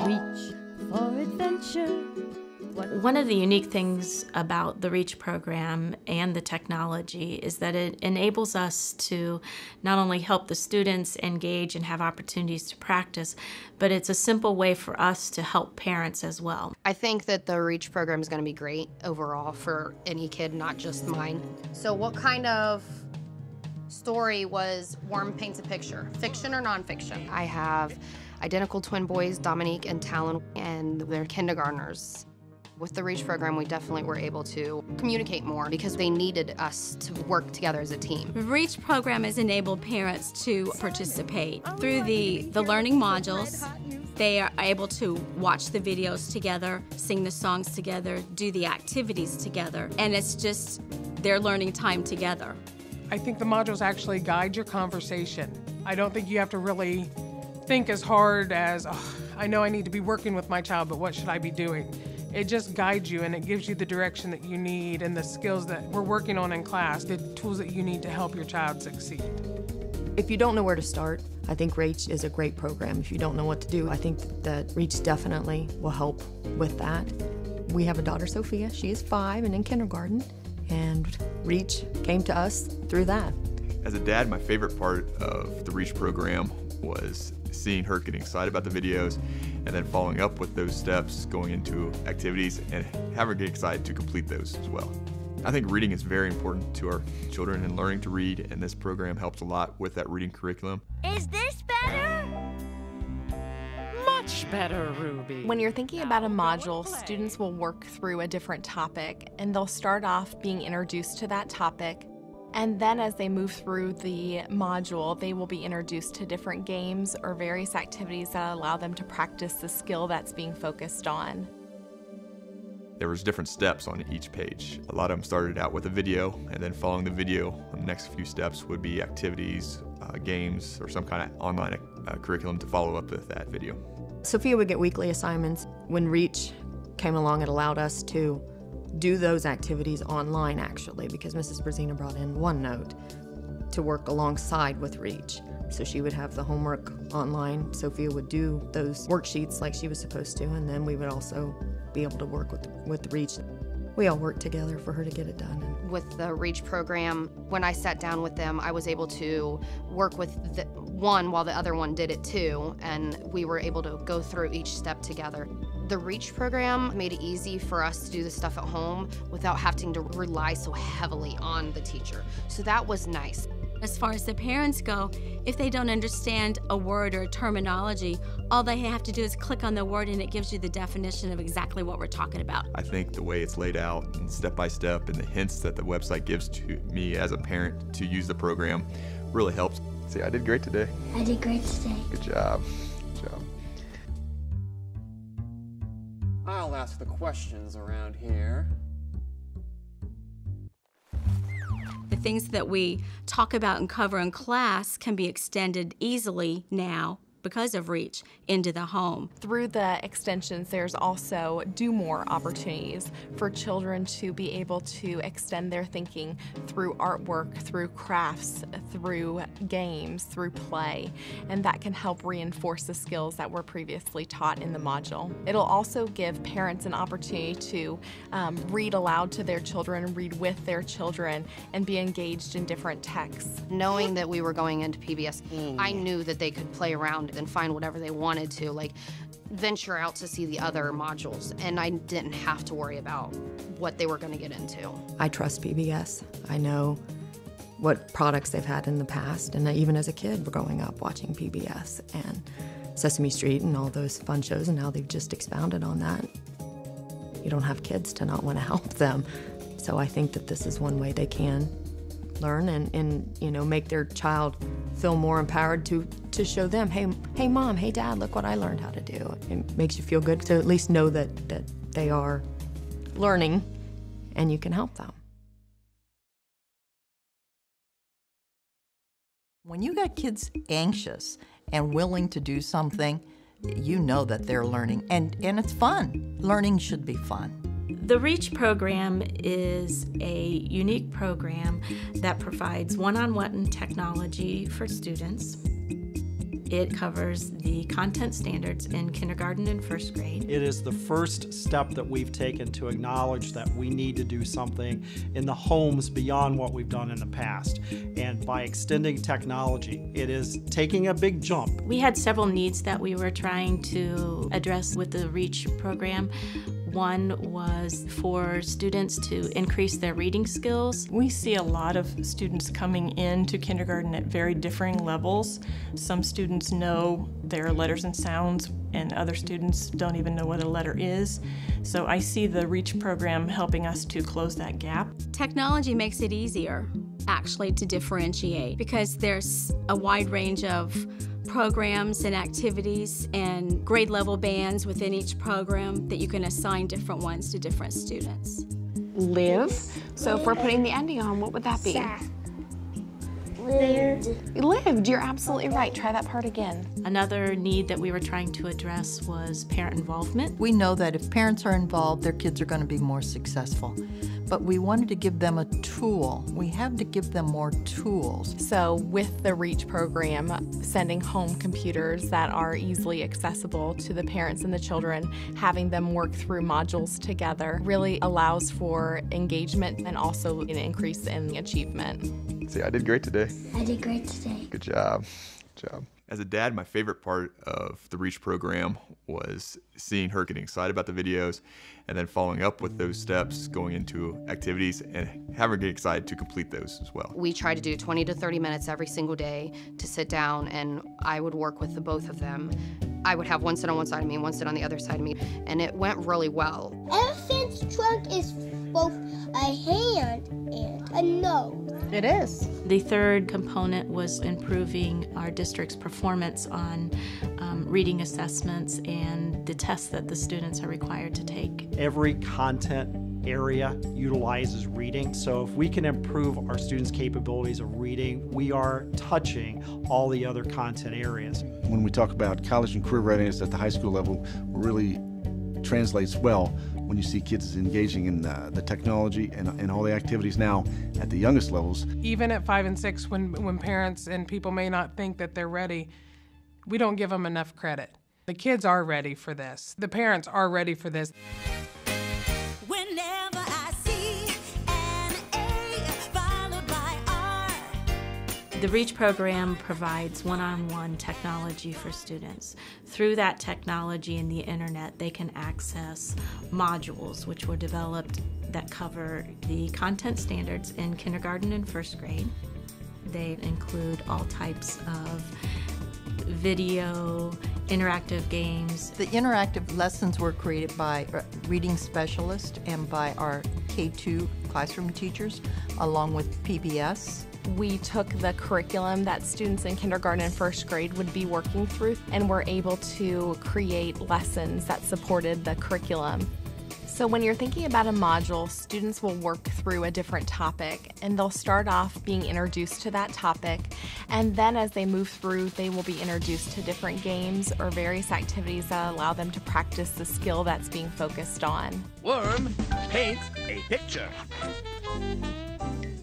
Reach for adventure. One of the unique things about the REACH program and the technology is that it enables us to not only help the students engage and have opportunities to practice, but it's a simple way for us to help parents as well. I think that the REACH program is going to be great overall for any kid, not just mine. So what kind of story was Worm Paints a Picture? Fiction or nonfiction? I have identical twin boys, Dominique and Talon, and they're kindergartners. With the REACH program, we definitely were able to communicate more because they needed us to work together as a team. The REACH program has enabled parents to participate through the learning modules. They are able to watch the videos together, sing the songs together, do the activities together, and it's just their learning time together. I think the modules actually guide your conversation. I don't think you have to really think as hard as, oh, I know I need to be working with my child, but what should I be doing? It just guides you and it gives you the direction that you need and the skills that we're working on in class, the tools that you need to help your child succeed. If you don't know where to start, I think REACH is a great program. If you don't know what to do, I think that REACH definitely will help with that. We have a daughter, Sophia. She is 5 and in kindergarten, and REACH came to us through that. As a dad, my favorite part of the REACH program was seeing her getting excited about the videos and then following up with those steps, going into activities, and having her get excited to complete those as well. I think reading is very important to our children and learning to read, and this program helps a lot with that reading curriculum. Is this better? Much better, Ruby. When you're thinking about a module, students will work through a different topic, and they'll start off being introduced to that topic. And then as they move through the module, they will be introduced to different games or various activities that allow them to practice the skill that's being focused on. There was different steps on each page. A lot of them started out with a video, and then following the video, the next few steps would be activities, games, or some kind of online curriculum to follow up with that video. Sophia would get weekly assignments. When REACH came along, it allowed us to do those activities online, actually, because Mrs. Brazina brought in OneNote to work alongside with REACH. So she would have the homework online. Sophia would do those worksheets like she was supposed to, and then we would also be able to work with REACH. We all worked together for her to get it done. With the REACH program, when I sat down with them, I was able to work with one while the other one did it too, and we were able to go through each step together. The REACH program made it easy for us to do the stuff at home without having to rely so heavily on the teacher. So that was nice. As far as the parents go, if they don't understand a word or a terminology, all they have to do is click on the word and it gives you the definition of exactly what we're talking about. I think the way it's laid out and step by step and the hints that the website gives to me as a parent to use the program really helps. See, I did great today. I did great today. Good job. Good job. I'll ask the questions around here. The things that we talk about and cover in class can be extended easily now because of REACH into the home. Through the extensions, there's also do more opportunities for children to be able to extend their thinking through artwork, through crafts, through games, through play, and that can help reinforce the skills that were previously taught in the module. It'll also give parents an opportunity to read aloud to their children, read with their children, and be engaged in different texts. Knowing that we were going into PBS, I knew that they could play around and find whatever they wanted to, like venture out to see the other modules, and I didn't have to worry about what they were going to get into. I trust PBS. I know what products they've had in the past, and even as a kid growing up watching PBS and Sesame Street and all those fun shows, and now they've just expounded on that. You don't have kids to not want to help them. So I think that this is one way they can learn and you know, make their child feel more empowered to show them, hey mom, hey dad, look what I learned how to do. It makes you feel good to at least know that they are learning and you can help them. When you got kids anxious and willing to do something, you know that they're learning, and it's fun. Learning should be fun. The REACH program is a unique program that provides one-on-one technology for students. It covers the content standards in kindergarten and first grade. It is the first step that we've taken to acknowledge that we need to do something in the homes beyond what we've done in the past. And by extending technology, it is taking a big jump. We had several needs that we were trying to address with the REACH program. One was for students to increase their reading skills. We see a lot of students coming into kindergarten at very differing levels. Some students know their letters and sounds, and other students don't even know what a letter is. So I see the REACH program helping us to close that gap. Technology makes it easier, actually, to differentiate because there's a wide range of programs and activities and grade level bands within each program that you can assign different ones to different students. Live. So if we're putting the ending on, what would that be? Lived. Lived, you're absolutely right. Try that part again. Another need that we were trying to address was parent involvement. We know that if parents are involved, their kids are going to be more successful. But we wanted to give them a tool. We have to give them more tools. So with the REACH program, sending home computers that are easily accessible to the parents and the children, having them work through modules together really allows for engagement and also an increase in achievement. See, I did great today. I did great today. Good job. Good job. As a dad, my favorite part of the REACH program was seeing her getting excited about the videos and then following up with those steps, going into activities and having her get excited to complete those as well. We tried to do 20 to 30 minutes every single day to sit down, and I would work with the both of them. I would have one sit on one side of me and one sit on the other side of me, and it went really well. Elephant's trunk is both a hand and a nose. It is. The third component was improving our district's performance on reading assessments and the tests that the students are required to take. Every content area utilizes reading, so if we can improve our students' capabilities of reading, we are touching all the other content areas. When we talk about college and career readiness at the high school level, really translates well when you see kids engaging in the technology and all the activities now at the youngest levels. Even at 5 and 6, when parents and people may not think that they're ready, we don't give them enough credit. The kids are ready for this. The parents are ready for this. Whenever I see an A followed by R. The REACH program provides one-on-one technology for students. Through that technology and the internet, they can access modules which were developed that cover the content standards in kindergarten and first grade. They include all types of video, interactive games. The interactive lessons were created by reading specialists and by our K-2 classroom teachers, along with PBS. We took the curriculum that students in kindergarten and first grade would be working through and were able to create lessons that supported the curriculum. So when you're thinking about a module, students will work through a different topic, and they'll start off being introduced to that topic, and then as they move through, they will be introduced to different games or various activities that allow them to practice the skill that's being focused on. Worm paints a picture.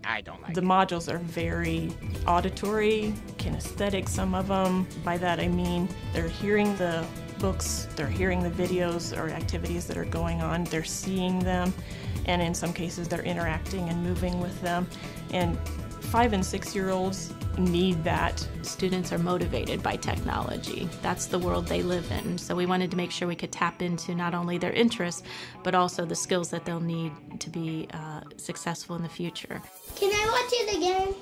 I don't like The modules are very auditory, kinesthetic, some of them. By that I mean they're hearing the books, they're hearing the videos or activities that are going on, they're seeing them, and in some cases they're interacting and moving with them. And 5 and 6-year-olds need that. Students are motivated by technology. That's the world they live in. So we wanted to make sure we could tap into not only their interests, but also the skills that they'll need to be successful in the future. Can I watch it again?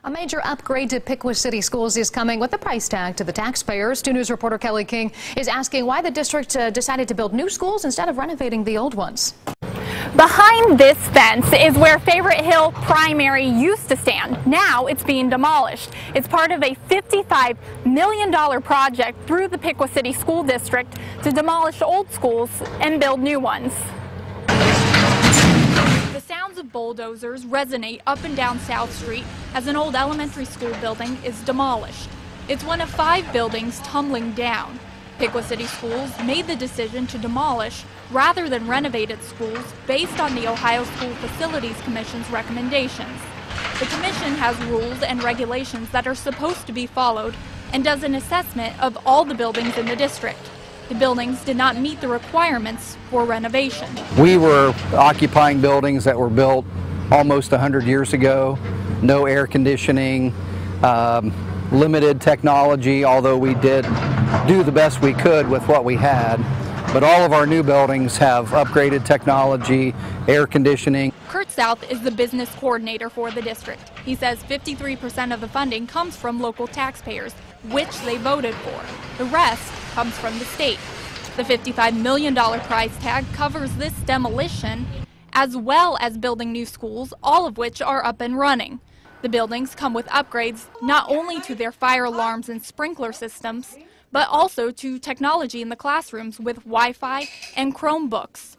A major upgrade to Piqua City Schools is coming with a price tag to the taxpayers. 2 News reporter Kelly King is asking why the district decided to build new schools instead of renovating the old ones. Behind this fence is where Favorite Hill Primary used to stand. Now it's being demolished. It's part of a $55 million project through the Piqua City School District to demolish old schools and build new ones. The sounds of bulldozers resonate up and down South Street as an old elementary school building is demolished. It's one of 5 buildings tumbling down. Piqua City Schools made the decision to demolish rather than renovate its schools based on the Ohio School Facilities Commission's recommendations. The commission has rules and regulations that are supposed to be followed and does an assessment of all the buildings in the district. The buildings did not meet the requirements for renovation. We were occupying buildings that were built almost 100 years ago, no air conditioning, limited technology, although we did do the best we could with what we had. But all of our new buildings have upgraded technology, air conditioning. Kurt South is the business coordinator for the district. He says 53% of the funding comes from local taxpayers, which they voted for. The rest comes from the state. The $55 million price tag covers this demolition, as well as building new schools, all of which are up and running. The buildings come with upgrades not only to their fire alarms and sprinkler systems, but also to technology in the classrooms with Wi-Fi and Chromebooks.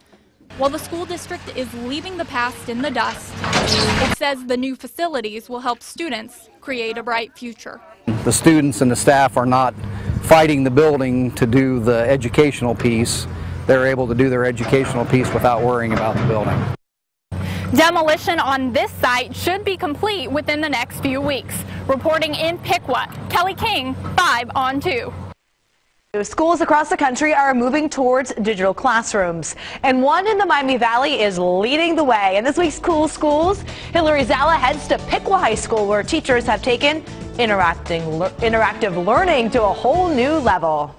While the school district is leaving the past in the dust, it says the new facilities will help students create a bright future. The students and the staff are not fighting the building to do the educational piece. They're able to do their educational piece without worrying about the building. Demolition on this site should be complete within the next few weeks. Reporting in Piqua, Kelly King, 5 on 2. Schools across the country are moving towards digital classrooms, and one in the Miami Valley is leading the way. In this week's Cool Schools, Hillary Zala heads to Piqua High School, where teachers have taken interactive learning to a whole new level.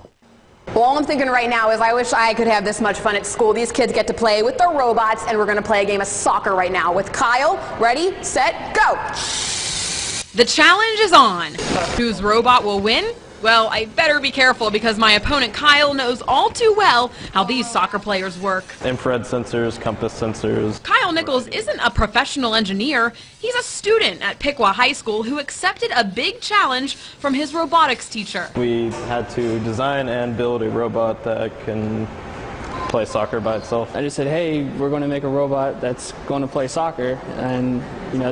Well, all I'm thinking right now is I wish I could have this much fun at school. These kids get to play with their robots, and we're going to play a game of soccer right now with Kyle. Ready, set, go! The challenge is on. Whose robot will win? Well, I better be careful because my opponent Kyle knows all too well how these soccer players work. Infrared sensors, compass sensors. Kyle Nichols isn't a professional engineer. He's a student at Piqua High School who accepted a big challenge from his robotics teacher. We had to design and build a robot that can play soccer by itself. I just said, hey, we're going to make a robot that's going to play soccer, and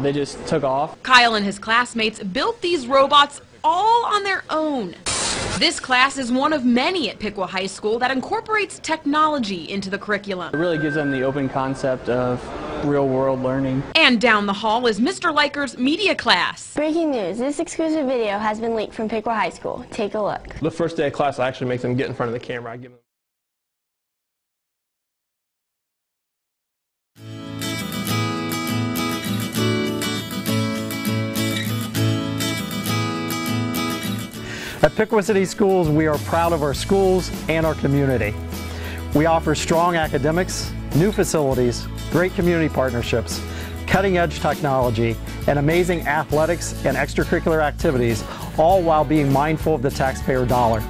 they just took off. Kyle and his classmates built these robots all on their own. This class is one of many at Piqua High School that incorporates technology into the curriculum. It really gives them the open concept of real-world learning. And down the hall is Mr. Liker's media class. Breaking news, this exclusive video has been leaked from Piqua High School. Take a look. The first day of class, I actually make them get in front of the camera. I give them At Piqua City Schools, we are proud of our schools and our community. We offer strong academics, new facilities, great community partnerships, cutting-edge technology, and amazing athletics and extracurricular activities, all while being mindful of the taxpayer dollar.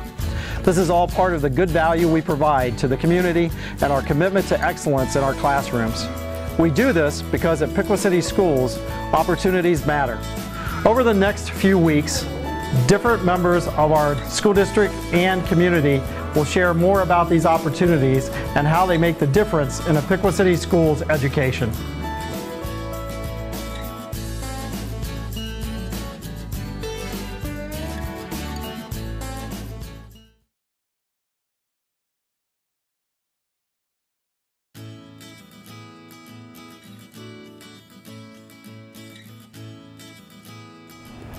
This is all part of the good value we provide to the community and our commitment to excellence in our classrooms. We do this because at Piqua City Schools, opportunities matter. Over the next few weeks, different members of our school district and community will share more about these opportunities and how they make the difference in a Piqua City Schools education.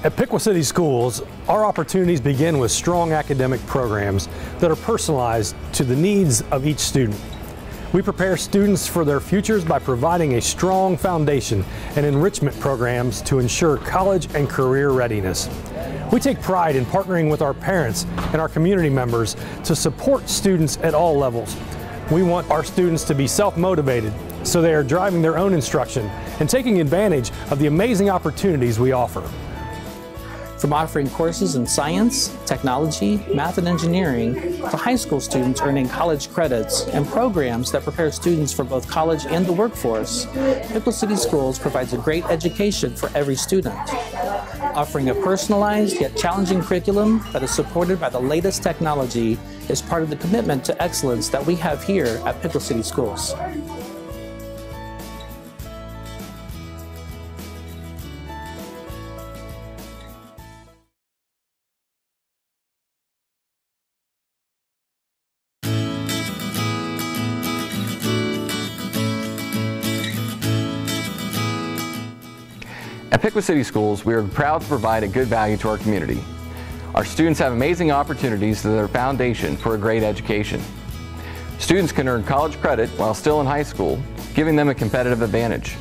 At Piqua City Schools, our opportunities begin with strong academic programs that are personalized to the needs of each student. We prepare students for their futures by providing a strong foundation and enrichment programs to ensure college and career readiness. We take pride in partnering with our parents and our community members to support students at all levels. We want our students to be self-motivated, so they are driving their own instruction and taking advantage of the amazing opportunities we offer. From offering courses in science, technology, math, and engineering, to high school students earning college credits, and programs that prepare students for both college and the workforce, Piqua City Schools provides a great education for every student. Offering a personalized yet challenging curriculum that is supported by the latest technology is part of the commitment to excellence that we have here at Piqua City Schools. Piqua City Schools, we are proud to provide a good value to our community. Our students have amazing opportunities that are foundation for a great education. Students can earn college credit while still in high school, giving them a competitive advantage.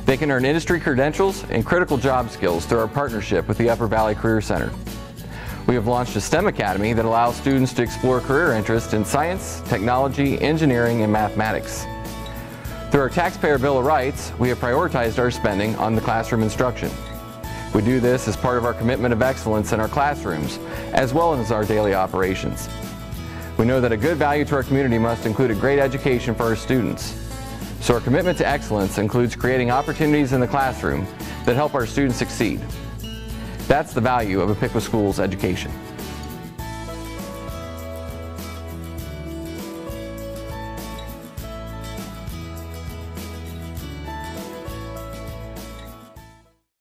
They can earn industry credentials and critical job skills through our partnership with the Upper Valley Career Center. We have launched a STEM Academy that allows students to explore career interests in science, technology, engineering, and mathematics. Through our Taxpayer Bill of Rights, we have prioritized our spending on the classroom instruction. We do this as part of our commitment of excellence in our classrooms, as well as our daily operations. We know that a good value to our community must include a great education for our students. So our commitment to excellence includes creating opportunities in the classroom that help our students succeed. That's the value of a Piqua Schools education.